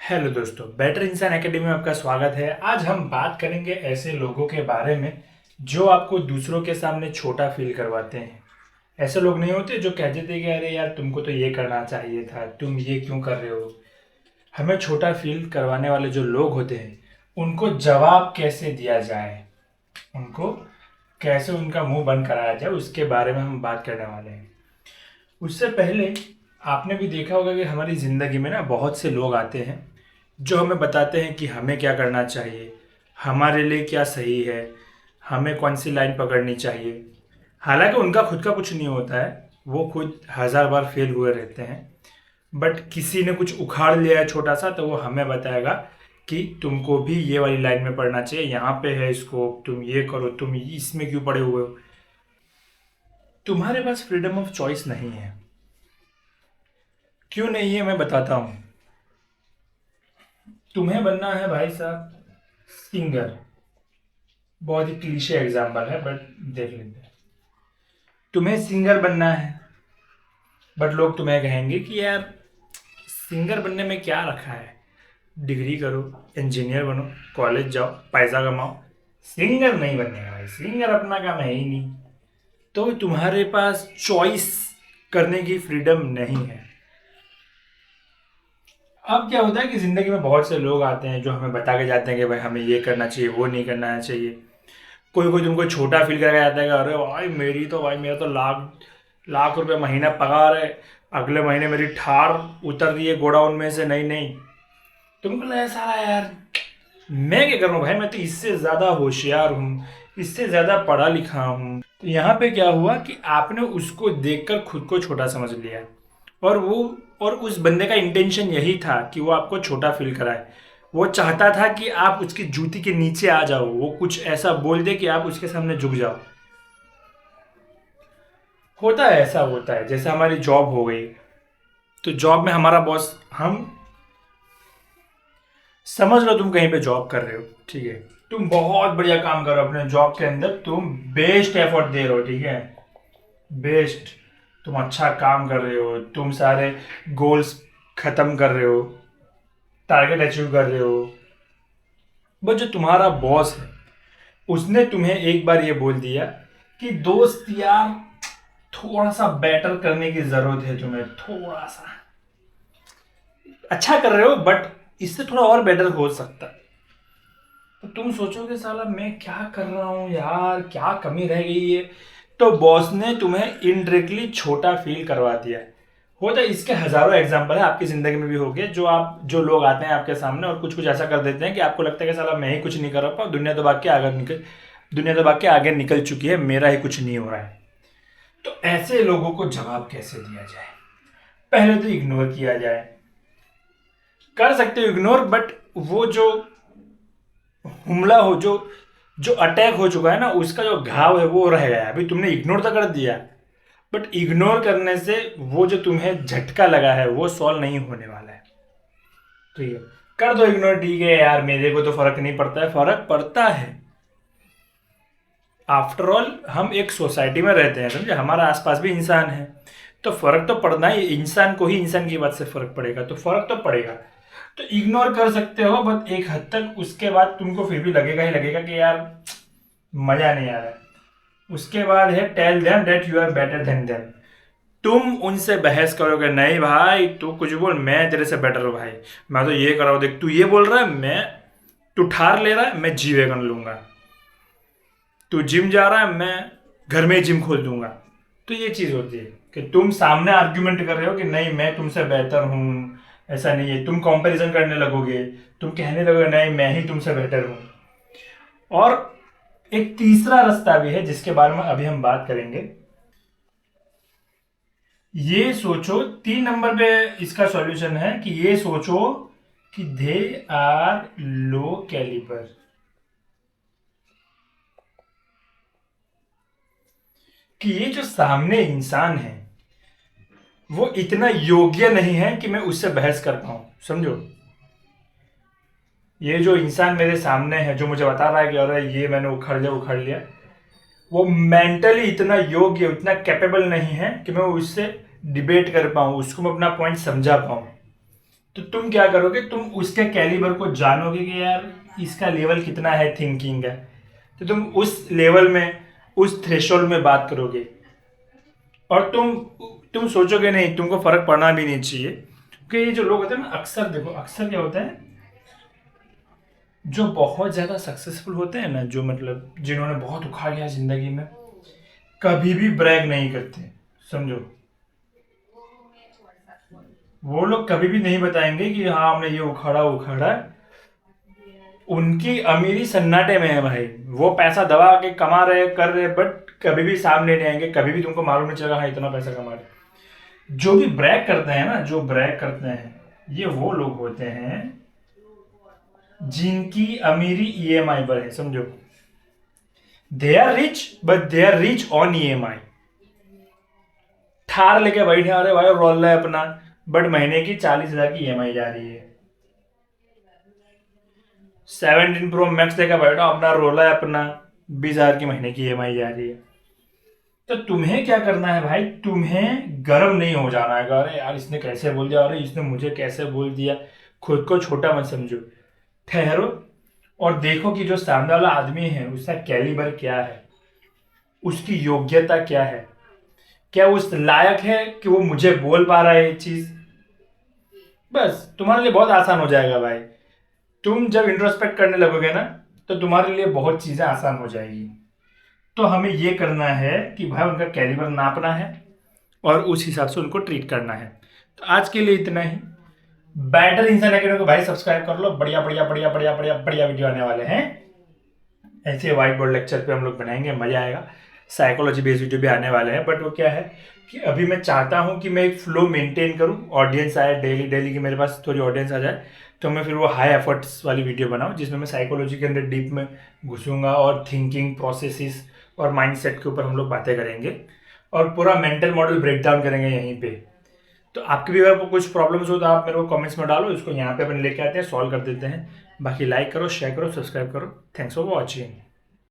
Hello दोस्तों, better इंसान academy में आपका स्वागत है। आज हम बात करेंगे ऐसे लोगों के बारे में जो आपको दूसरों के सामने छोटा फील करवाते हैं। ऐसे लोग नहीं होते जो कह देते कि अरे यार तुमको तो ये करना चाहिए था, तुम ये क्यों कर रहे हो। हमें छोटा फील करवाने वाले जो लोग होते हैं उनको जवाब कैसे दिया जाए, उनको कैसे उनका मुंह बंद कराया जाए, उसके बारे में हम बात करने वाले हैं। उससे पहले आपने भी देखा होगा कि हमारी ज़िंदगी में ना बहुत से लोग आते हैं जो हमें बताते हैं कि हमें क्या करना चाहिए, हमारे लिए क्या सही है, हमें कौन सी लाइन पकड़नी चाहिए। हालांकि उनका खुद का कुछ नहीं होता है, वो खुद हज़ार बार फेल हुए रहते हैं, बट किसी ने कुछ उखाड़ लिया है छोटा सा तो वो हमें बताएगा कि तुमको भी ये वाली लाइन में पढ़ना चाहिए, यहाँ पे है स्कोप, तुम ये करो, तुम इसमें क्यों पड़े हुए हो। तुम्हारे पास फ्रीडम ऑफ चॉइस नहीं है। क्यों नहीं है मैं बताता हूँ। तुम्हें बनना है भाई साहब सिंगर। बहुत ही क्लीशे एग्जाम्पल है बट देख लेते हैं। तुम्हें सिंगर बनना है, बट लोग तुम्हें कहेंगे कि यार सिंगर बनने में क्या रखा है, डिग्री करो, इंजीनियर बनो, कॉलेज जाओ, पैसा कमाओ। सिंगर नहीं बनने का भाई, सिंगर अपना काम है ही नहीं। तो तुम्हारे पास चॉइस करने की फ्रीडम नहीं है। अब क्या होता है कि जिंदगी में बहुत से लोग आते हैं जो हमें बता के जाते हैं कि भाई हमें ये करना चाहिए, वो नहीं करना चाहिए। कोई कोई तुमको छोटा फील करके जाता है कि अरे भाई मेरी तो भाई मेरा तो लाख लाख रुपए महीना पगार है, अगले महीने मेरी ठार उतर रही है गोडाउन में से, नहीं नहीं। तुमको लगा साला यार मैं क्या करूँ भाई, मैं तो इससे ज़्यादा होशियार हूँ, इससे ज़्यादा पढ़ा लिखा हूँ। तो यहाँ पे क्या हुआ कि आपने उसको देखकर खुद को छोटा समझ लिया। और वो और उस बंदे का इंटेंशन यही था कि वो आपको छोटा फील कराए। वो चाहता था कि आप उसकी जूती के नीचे आ जाओ, वो कुछ ऐसा बोल दे कि आप उसके सामने झुक जाओ। होता है, ऐसा होता है। जैसे हमारी जॉब हो गई, तो जॉब में हमारा बॉस, हम समझ लो तुम कहीं पे जॉब कर रहे हो, ठीक है, तुम बहुत बढ़िया काम कर रहे हो अपने जॉब के अंदर, तुम बेस्ट एफर्ट दे रहे हो, ठीक है, बेस्ट, तुम अच्छा काम कर रहे हो, तुम सारे गोल्स खत्म कर रहे हो, टारगेट अचीव कर रहे हो। बट जो तुम्हारा बॉस है उसने तुम्हें एक बार ये बोल दिया कि दोस्त यार थोड़ा सा बेटर करने की जरूरत है, तुम्हें थोड़ा सा अच्छा कर रहे हो बट इससे थोड़ा और बेटर हो सकता है। तो तुम सोचोगे साला मैं क्या कर रहा हूँ यार, क्या कमी रह गई है। तो बॉस ने तुम्हें इनडायरेक्टली छोटा फील करवा दिया है। होता है, इसके हजारों एग्जाम्पल है, आपकी जिंदगी में भी हो गए। जो लोग आते हैं आपके सामने और कुछ कुछ ऐसा कर देते हैं कि आपको लगता है कि साला मैं ही कुछ नहीं कर रहा, दुनिया तो भाग के आगे निकल चुकी है, मेरा ही कुछ नहीं हो रहा है। तो ऐसे लोगों को जवाब कैसे दिया जाए। पहले तो इग्नोर किया जाए, कर सकते हो इग्नोर, बट वो जो हमला हो, जो जो अटैक हो चुका है ना, उसका जो घाव है वो रह गया है। अभी तुमने इग्नोर तो कर दिया, बट इग्नोर करने से वो जो तुम्हें झटका लगा है वो सॉल्व नहीं होने वाला है। ठीक है, कर दो इग्नोर, ठीक है यार मेरे को तो फर्क नहीं पड़ता है, फर्क पड़ता है। आफ्टर ऑल हम एक सोसाइटी में रहते हैं, समझे, हमारा आसपास भी इंसान है, तो फर्क तो पड़ना ही, इंसान को ही इंसान की बात से फर्क पड़ेगा, तो फर्क तो पड़ेगा। तो इग्नोर कर सकते हो बट एक हद तक, उसके बाद तुमको फिर भी लगेगा ही लगेगा कि यार मजा नहीं आ रहा है। उसके बाद है tell them that you are better than them. तुम उनसे बहस करोगे, नहीं भाई तू कुछ बोल, मैं तेरे से बेटर हूँ भाई, मैं तो ये कर रहा हूँ, देख तू ये बोल रहा है, मैं, तू ठार ले रहा है, मैं जी वैगन लूंगा, तू जिम जा रहा है, मैं घर में ही जिम खोल दूंगा। तो ये चीज होती है कि तुम सामने आर्ग्यूमेंट कर रहे हो कि नहीं मैं तुमसे बेहतर हूँ, ऐसा नहीं है, तुम कंपैरिजन करने लगोगे, तुम कहने लगोगे नहीं मैं ही तुमसे बेटर हूँ। और एक तीसरा रास्ता भी है जिसके बारे में अभी हम बात करेंगे। ये सोचो, 3 नंबर पे इसका सॉल्यूशन है कि ये सोचो कि दे आर लो कैलिबर, कि ये जो सामने इंसान है वो इतना योग्य नहीं है कि मैं उससे बहस कर पाऊं, समझो। ये जो इंसान मेरे सामने है जो मुझे बता रहा है कि अरे ये मैंने उखाड़ लिया, वो मेंटली इतना योग्य, इतना कैपेबल नहीं है कि मैं उससे डिबेट कर पाऊं, उसको मैं अपना पॉइंट समझा पाऊं। तो तुम क्या करोगे, तुम उसके कैलिबर को जानोगे कि यार इसका लेवल कितना है थिंकिंग का, तो तुम उस लेवल में, उस थ्रेशोल्ड में बात करोगे। और तुम सोचोगे नहीं, तुमको फर्क पड़ना भी नहीं चाहिए, क्योंकि ये जो लोग होते हैं ना, अक्सर देखो, अक्सर क्या होता है, जो बहुत ज्यादा सक्सेसफुल होते हैं ना, जो मतलब जिन्होंने बहुत उखाड़ लिया जिंदगी में, कभी भी ब्रैग नहीं करते, समझो। वो लोग कभी भी नहीं बताएंगे कि हाँ हमने ये उखाड़ा उखाड़ा। उनकी अमीरी सन्नाटे में है भाई, वो पैसा दबा के कमा रहे कर रहे, बट कभी भी सामने नहीं आएंगे, कभी भी तुमको मालूम नहीं चलेगा हाँ इतना पैसा कमा रहे। जो भी ब्रैग करते हैं ना, जो ब्रैग करते हैं, ये वो लोग होते हैं जिनकी अमीरी ईएमआई पर है, समझो। They are rich, but they are rich on EMI. Thar लेके बैठे, अरे भाई रोल है अपना, बट महीने की 40,000 की ईएमआई जा रही है। 17 Pro Max लेकर बैठा, अपना रोला है अपना, 20,000 की महीने की ईएमआई जा रही है। तो तुम्हें क्या करना है भाई, तुम्हें गर्म नहीं हो जाना है, अरे यार इसने कैसे बोल दिया, अरे इसने मुझे कैसे बोल दिया। खुद को छोटा मत समझो, ठहरो और देखो कि जो सामने वाला आदमी है उसका कैलिबर क्या है, उसकी योग्यता क्या है, क्या उस लायक है कि वो मुझे बोल पा रहा है ये चीज। बस तुम्हारे लिए बहुत आसान हो जाएगा भाई। तुम जब इंट्रोस्पेक्ट करने लगोगे ना, तो तुम्हारे लिए बहुत चीजें आसान हो जाएगी। तो हमें ये करना है कि भाई उनका कैलिबर नापना है और उस हिसाब से उनको ट्रीट करना है। तो आज के लिए इतना ही। बेटर इंसान अकेडमी को भाई सब्सक्राइब कर लो, बढ़िया बढ़िया बढ़िया बढ़िया बढ़िया बढ़िया वीडियो आने वाले हैं। ऐसे व्हाइट बोर्ड लेक्चर पे हम लोग बनाएंगे, मजा आएगा। साइकोलॉजी बेस्ड वीडियो भी आने वाले हैं, बट वो क्या है कि अभी मैं चाहता हूँ कि मैं एक फ्लो मेंटेन करूँ, ऑडियंस आए डेली डेली की, मेरे पास थोड़ी ऑडियंस आ जाए, तो मैं फिर वो हाई एफर्ट्स वाली वीडियो बनाऊँ जिसमें मैं साइकोलॉजी के अंदर डीप में घुसूंगा और थिंकिंग प्रोसेसेस और माइंडसेट के ऊपर हम लोग बातें करेंगे और पूरा मेंटल मॉडल ब्रेक डाउन करेंगे यहीं पे। तो आपके भी अगर कुछ प्रॉब्लम्स हो तो आप मेरे को कमेंट्स में डालो, इसको यहाँ पे अपन लेके आते हैं, सॉल्व कर देते हैं। बाकी लाइक करो, शेयर करो, सब्सक्राइब करो। Thanks for watching.